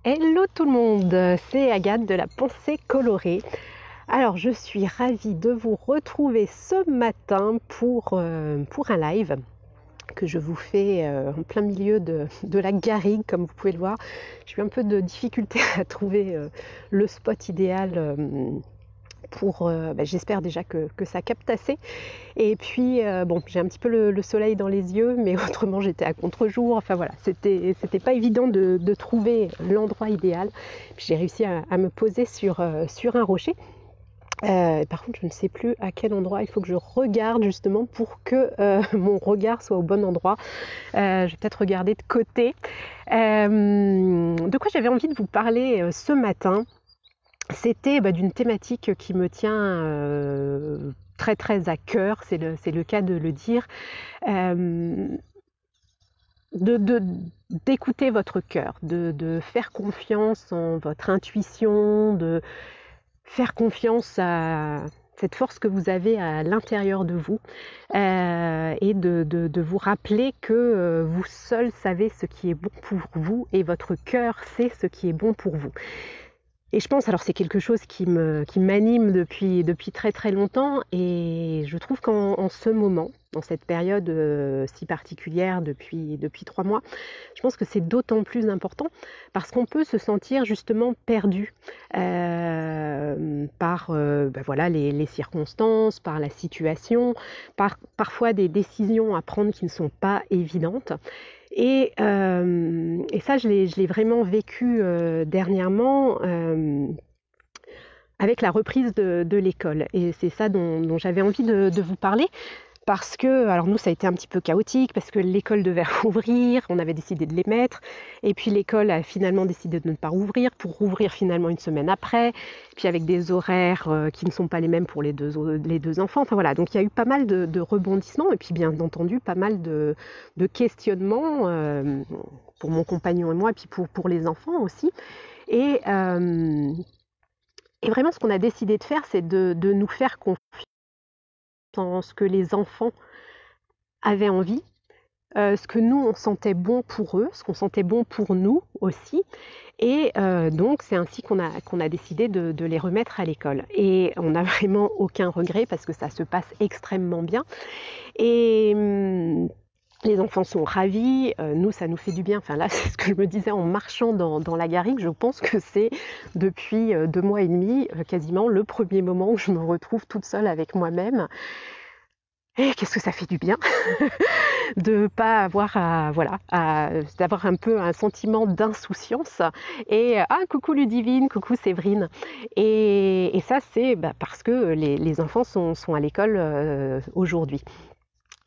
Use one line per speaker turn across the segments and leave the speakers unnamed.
Hello tout le monde, c'est Agathe de la Pensée Colorée. Alors je suis ravie de vous retrouver ce matin pour un live que je vous fais en plein milieu de la garrigue, comme vous pouvez le voir. J'ai eu un peu de difficulté à trouver le spot idéal pour, j'espère déjà que ça capte assez. Et puis bon, j'ai un petit peu le soleil dans les yeux, mais autrement j'étais à contre-jour. Enfin voilà, c'était pas évident de trouver l'endroit idéal. Puis j'ai réussi à me poser sur un rocher. Par contre, je ne sais plus à quel endroit il faut que je regarde justement pour que mon regard soit au bon endroit. Je vais peut-être regarder de côté. De quoi j'avais envie de vous parler ce matin, c'était d'une thématique qui me tient très très à cœur, c'est le cas de le dire, d'écouter votre cœur, de faire confiance en votre intuition, de faire confiance à cette force que vous avez à l'intérieur de vous, et de vous rappeler que vous seul savez ce qui est bon pour vous et votre cœur sait ce qui est bon pour vous. Et je pense, alors c'est quelque chose qui m'anime depuis très très longtemps, et je trouve qu'en ce moment, dans cette période si particulière depuis 3 mois, je pense que c'est d'autant plus important parce qu'on peut se sentir justement perdu par voilà, les circonstances, par la situation, par parfois des décisions à prendre qui ne sont pas évidentes. Et ça, je l'ai vraiment vécu dernièrement avec la reprise de l'école. Et c'est ça dont j'avais envie de vous parler. Parce que, alors nous, ça a été un petit peu chaotique, parce que l'école devait rouvrir, on avait décidé de les mettre, et puis l'école a finalement décidé de ne pas rouvrir, pour rouvrir finalement une semaine après, puis avec des horaires qui ne sont pas les mêmes pour les deux enfants. Enfin voilà, donc il y a eu pas mal de rebondissements, et puis bien entendu, pas mal de questionnements pour mon compagnon et moi, et puis pour les enfants aussi. Et vraiment, ce qu'on a décidé de faire, c'est de nous faire confiance en ce que les enfants avaient envie, ce que nous on sentait bon pour eux, ce qu'on sentait bon pour nous aussi. Et donc c'est ainsi qu'on a décidé de les remettre à l'école. Et on n'a vraiment aucun regret parce que ça se passe extrêmement bien. Et les enfants sont ravis, nous ça nous fait du bien. Enfin là, c'est ce que je me disais en marchant dans la garrigue. Je pense que c'est depuis 2 mois et demi quasiment le premier moment où je me retrouve toute seule avec moi-même. Et qu'est-ce que ça fait du bien de pas avoir d'avoir un peu un sentiment d'insouciance. Et coucou Ludivine, coucou Séverine. Et ça c'est parce que les enfants sont à l'école aujourd'hui.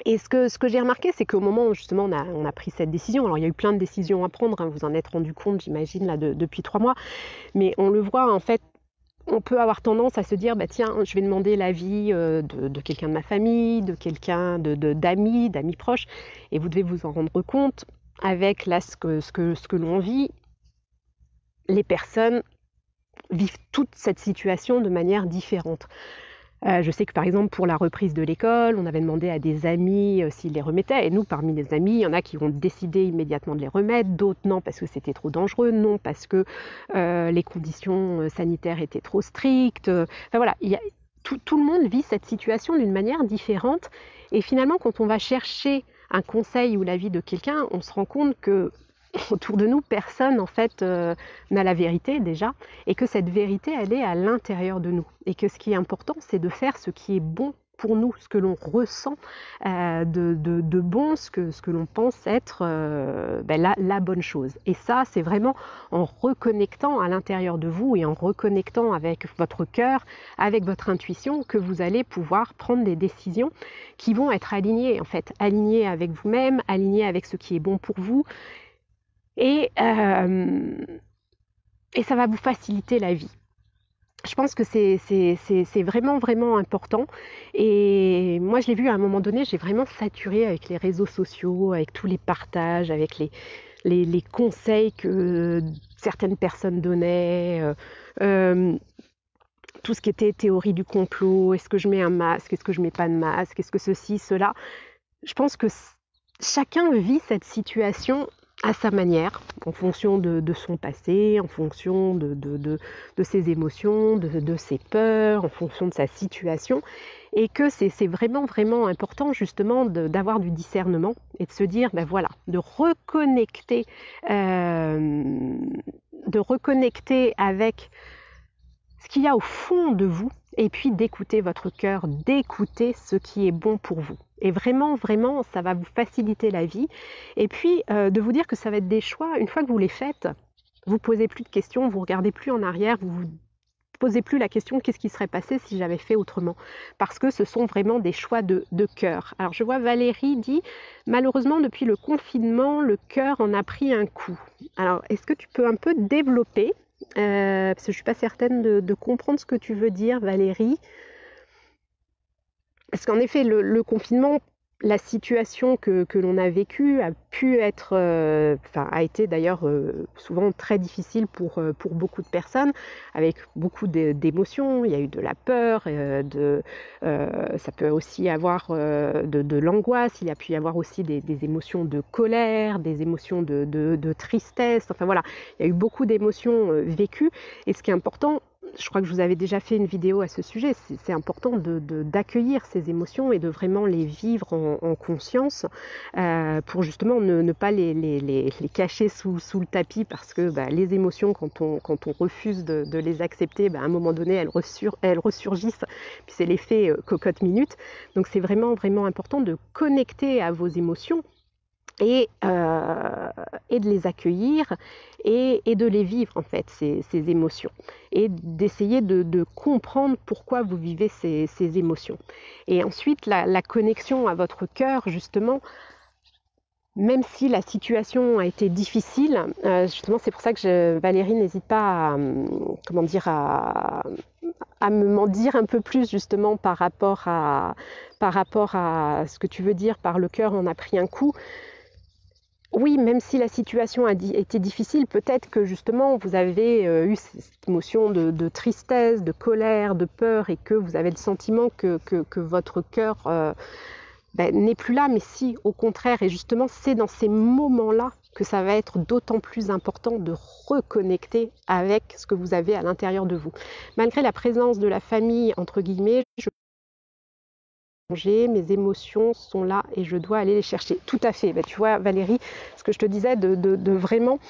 Et ce que j'ai remarqué, c'est qu'au moment où justement on a pris cette décision, alors il y a eu plein de décisions à prendre, vous en êtes rendu compte, j'imagine, là depuis 3 mois, mais on le voit en fait. On peut avoir tendance à se dire, tiens, je vais demander l'avis de quelqu'un de ma famille, de quelqu'un d'amis proches, et vous devez vous en rendre compte, avec là ce que l'on vit, les personnes vivent toute cette situation de manière différente. Je sais que par exemple pour la reprise de l'école, on avait demandé à des amis s'ils les remettaient, et nous parmi les amis, il y en a qui ont décidé immédiatement de les remettre, d'autres non parce que c'était trop dangereux, non parce que les conditions sanitaires étaient trop strictes. Enfin voilà, tout le monde vit cette situation d'une manière différente, et finalement quand on va chercher un conseil ou l'avis de quelqu'un, on se rend compte que autour de nous, personne en fait n'a la vérité déjà, et que cette vérité, elle est à l'intérieur de nous. Et que ce qui est important, c'est de faire ce qui est bon pour nous, ce que l'on ressent de bon, ce que l'on pense être la bonne chose. Et ça, c'est vraiment en reconnectant à l'intérieur de vous et en reconnectant avec votre cœur, avec votre intuition, que vous allez pouvoir prendre des décisions qui vont être alignées, en fait, alignées avec vous-même, alignées avec ce qui est bon pour vous. Et ça va vous faciliter la vie. Je pense que c'est vraiment, vraiment important. Et moi, je l'ai vu à un moment donné, j'ai vraiment saturé avec les réseaux sociaux, avec tous les partages, avec les conseils que certaines personnes donnaient, tout ce qui était théorie du complot, est-ce que je mets un masque, est-ce que je mets pas de masque, est-ce que ceci, cela. Je pense que chacun vit cette situation à sa manière, en fonction de son passé, en fonction de ses émotions, de ses peurs, en fonction de sa situation, et que c'est vraiment, vraiment important justement d'avoir du discernement et de se dire, ben voilà, de reconnecter avec ce qu'il y a au fond de vous, et puis d'écouter votre cœur, d'écouter ce qui est bon pour vous. Et vraiment, vraiment, ça va vous faciliter la vie. Et puis, de vous dire que ça va être des choix, une fois que vous les faites, vous ne posez plus de questions, vous ne regardez plus en arrière, vous ne vous posez plus la question qu'est-ce qui serait passé si j'avais fait autrement. Parce que ce sont vraiment des choix de cœur. Alors, je vois Valérie dit, malheureusement, depuis le confinement, le cœur en a pris un coup. Alors, est-ce que tu peux un peu développer parce que je ne suis pas certaine de comprendre ce que tu veux dire, Valérie. Parce qu'en effet, le confinement, la situation que l'on a vécue a pu être, a été d'ailleurs souvent très difficile pour beaucoup de personnes, avec beaucoup d'émotions. Il y a eu de la peur, ça peut aussi avoir de l'angoisse, il y a pu y avoir aussi des émotions de colère, des émotions de tristesse. Enfin voilà, il y a eu beaucoup d'émotions vécues. Et ce qui est important, je crois que je vous avais déjà fait une vidéo à ce sujet, c'est important d'accueillir ces émotions et de vraiment les vivre en conscience pour justement ne pas les cacher sous le tapis, parce que les émotions, quand on refuse de les accepter, à un moment donné, elles ressurgissent, puis c'est l'effet cocotte minute. Donc c'est vraiment, vraiment important de connecter à vos émotions et de les accueillir et de les vivre en fait, ces émotions, et d'essayer de comprendre pourquoi vous vivez ces émotions. Et ensuite, la connexion à votre cœur, justement, même si la situation a été difficile, justement c'est pour ça que Valérie n'hésite pas à m'en dire un peu plus justement par rapport à ce que tu veux dire par le cœur en a pris un coup. Oui, même si la situation a été difficile, peut-être que justement vous avez eu cette émotion de tristesse, de colère, de peur, et que vous avez le sentiment que votre cœur n'est plus là, mais si, au contraire. Et justement, c'est dans ces moments-là que ça va être d'autant plus important de reconnecter avec ce que vous avez à l'intérieur de vous. Malgré la présence de la famille, entre guillemets, mes émotions sont là et je dois aller les chercher. Tout à fait. Tu vois, Valérie, ce que je te disais, de vraiment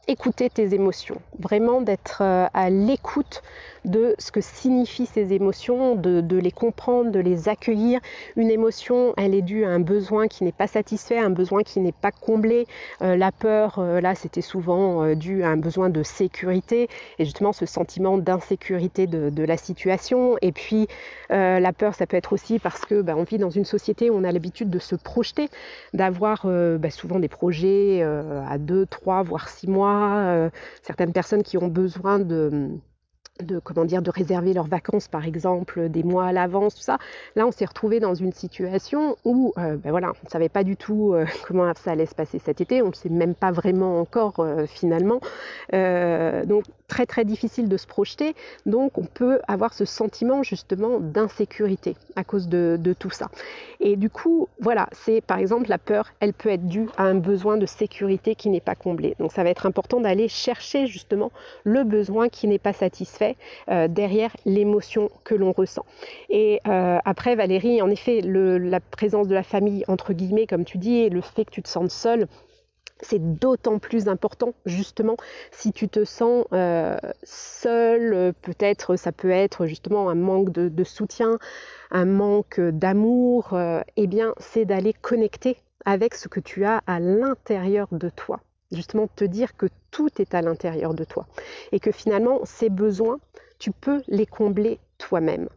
écouter tes émotions, vraiment d'être à l'écoute de ce que signifient ces émotions, de les comprendre, de les accueillir. Une émotion, elle est due à un besoin qui n'est pas satisfait, un besoin qui n'est pas comblé. La peur, là, c'était souvent dû à un besoin de sécurité, et justement ce sentiment d'insécurité de la situation. Et puis la peur, ça peut être aussi parce que on vit dans une société où on a l'habitude de se projeter, d'avoir souvent des projets à 2, 3, voire 6 mois. Certaines personnes qui ont besoin de réserver leurs vacances, par exemple, des mois à l'avance, tout ça. Là, on s'est retrouvé dans une situation où, on ne savait pas du tout comment ça allait se passer cet été. On ne le sait même pas vraiment encore, finalement. Donc, très, très difficile de se projeter. Donc, on peut avoir ce sentiment, justement, d'insécurité à cause de tout ça. Et du coup, voilà, c'est, par exemple, la peur, elle peut être due à un besoin de sécurité qui n'est pas comblé. Donc, ça va être important d'aller chercher, justement, le besoin qui n'est pas satisfait derrière l'émotion que l'on ressent. Et après, Valérie, en effet, la présence de la famille, entre guillemets, comme tu dis, et le fait que tu te sentes seule, c'est d'autant plus important, justement, si tu te sens seule. Peut-être, ça peut être justement un manque de soutien, un manque d'amour. Eh bien, c'est d'aller connecter avec ce que tu as à l'intérieur de toi. Justement, te dire que tout est à l'intérieur de toi et que finalement, ces besoins, tu peux les combler toi-même.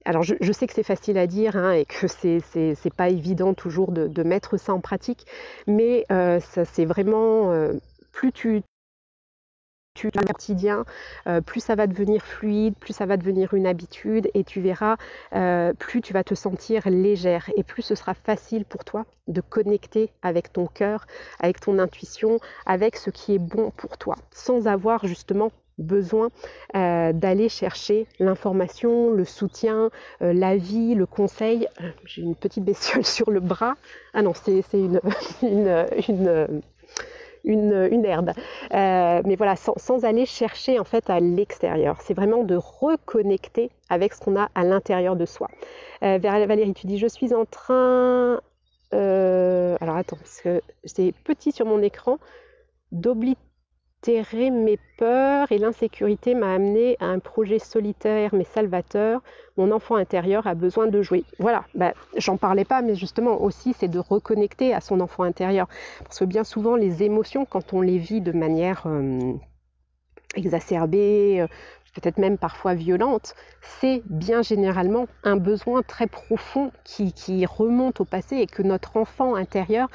Alors, je sais que c'est facile à dire et que c'est pas évident toujours de mettre ça en pratique, mais ça, c'est vraiment, plus tu le quotidien, plus ça va devenir fluide, plus ça va devenir une habitude, et tu verras, plus tu vas te sentir légère, et plus ce sera facile pour toi de connecter avec ton cœur, avec ton intuition, avec ce qui est bon pour toi, sans avoir justement besoin d'aller chercher l'information, le soutien, l'avis, le conseil. J'ai une petite bestiole sur le bras. Ah non, c'est une herbe. Mais voilà, sans aller chercher en fait à l'extérieur. C'est vraiment de reconnecter avec ce qu'on a à l'intérieur de soi. Valérie, tu dis, je suis en train... alors attends, parce que c'est petit sur mon écran, d'oblitérer mes peurs et l'insécurité m'a amené à un projet solitaire mais salvateur. Mon enfant intérieur a besoin de jouer. Voilà, j'en parlais pas, mais justement aussi c'est de reconnecter à son enfant intérieur. Parce que bien souvent les émotions, quand on les vit de manière exacerbée, peut-être même parfois violente, c'est bien généralement un besoin très profond qui remonte au passé et que notre enfant intérieur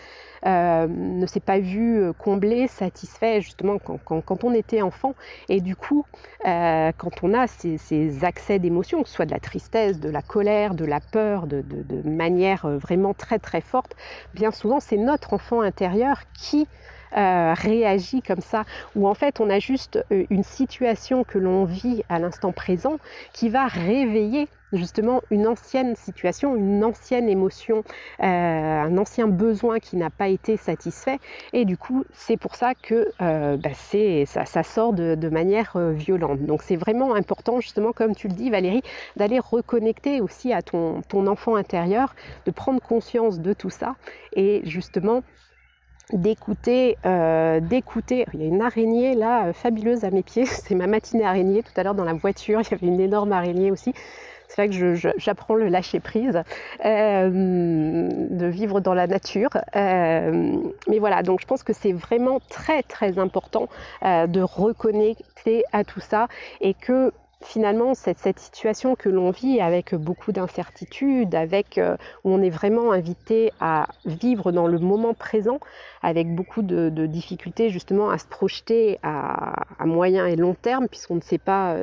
ne s'est pas vu combler, satisfait justement quand on était enfant. Et du coup, quand on a ces accès d'émotions, que ce soit de la tristesse, de la colère, de la peur, de manière vraiment très très forte, bien souvent c'est notre enfant intérieur qui réagit comme ça, où en fait on a juste une situation que l'on vit à l'instant présent qui va réveiller justement une ancienne situation, une ancienne émotion, un ancien besoin qui n'a pas été satisfait, et du coup c'est pour ça que ça sort de manière violente. Donc c'est vraiment important justement, comme tu le dis Valérie, d'aller reconnecter aussi à ton enfant intérieur, de prendre conscience de tout ça et justement d'écouter. Il y a une araignée là fabuleuse à mes pieds, c'est ma matinée araignée. Tout à l'heure dans la voiture, il y avait une énorme araignée aussi. C'est vrai que j'apprends le lâcher prise, de vivre dans la nature. Mais voilà, donc je pense que c'est vraiment très très important de reconnecter à tout ça, et que finalement cette situation que l'on vit avec beaucoup d'incertitudes, où on est vraiment invité à vivre dans le moment présent, avec beaucoup de difficultés justement à se projeter à moyen et long terme, puisqu'on ne sait pas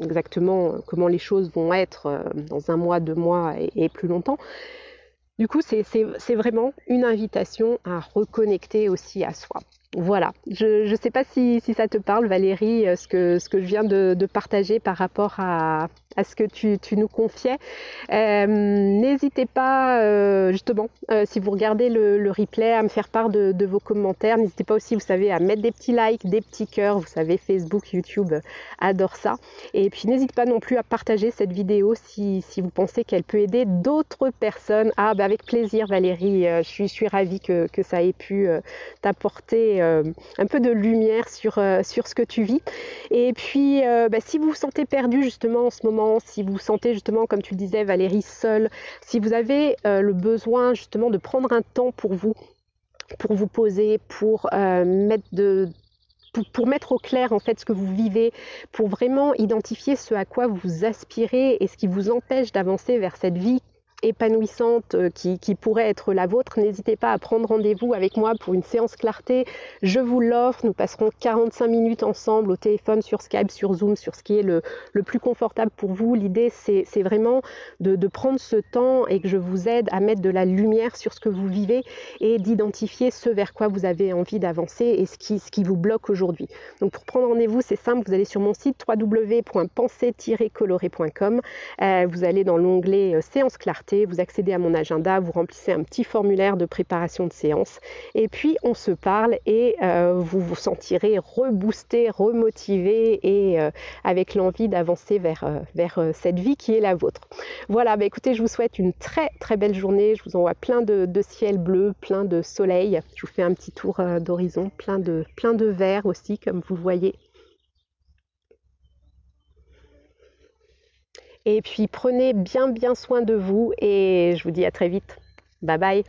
exactement comment les choses vont être dans 1 mois, 2 mois et plus longtemps. Du coup, c'est vraiment une invitation à reconnecter aussi à soi. Voilà, je ne sais pas si ça te parle Valérie, ce que je viens de partager par rapport à ce que tu nous confiais. N'hésitez pas, justement, si vous regardez le replay, à me faire part de vos commentaires. N'hésitez pas aussi, vous savez, à mettre des petits likes, des petits cœurs. Vous savez, Facebook, YouTube adore ça. Et puis n'hésitez pas non plus à partager cette vidéo si vous pensez qu'elle peut aider d'autres personnes. Avec plaisir Valérie, je suis ravie que ça ait pu t'apporter un peu de lumière sur ce que tu vis. Et puis si vous vous sentez perdu justement en ce moment, si vous vous sentez justement, comme tu le disais Valérie, seule, si vous avez le besoin justement de prendre un temps pour vous poser, pour mettre au clair en fait ce que vous vivez, pour vraiment identifier ce à quoi vous aspirez et ce qui vous empêche d'avancer vers cette vie épanouissante qui pourrait être la vôtre, n'hésitez pas à prendre rendez-vous avec moi pour une séance clarté. Je vous l'offre, nous passerons 45 minutes ensemble au téléphone, sur Skype, sur Zoom, sur ce qui est le plus confortable pour vous. L'idée c'est vraiment de prendre ce temps et que je vous aide à mettre de la lumière sur ce que vous vivez et d'identifier ce vers quoi vous avez envie d'avancer et ce qui vous bloque aujourd'hui. Donc pour prendre rendez-vous, c'est simple, vous allez sur mon site www.penser-coloré.com, vous allez dans l'onglet séance clarté, vous accédez à mon agenda, vous remplissez un petit formulaire de préparation de séance et puis on se parle et vous vous sentirez reboosté, remotivé et avec l'envie d'avancer vers cette vie qui est la vôtre. Voilà, écoutez, je vous souhaite une très très belle journée, je vous envoie plein de ciel bleu, plein de soleil, je vous fais un petit tour d'horizon, plein de vert aussi comme vous voyez. Et puis prenez bien soin de vous et je vous dis à très vite. Bye bye.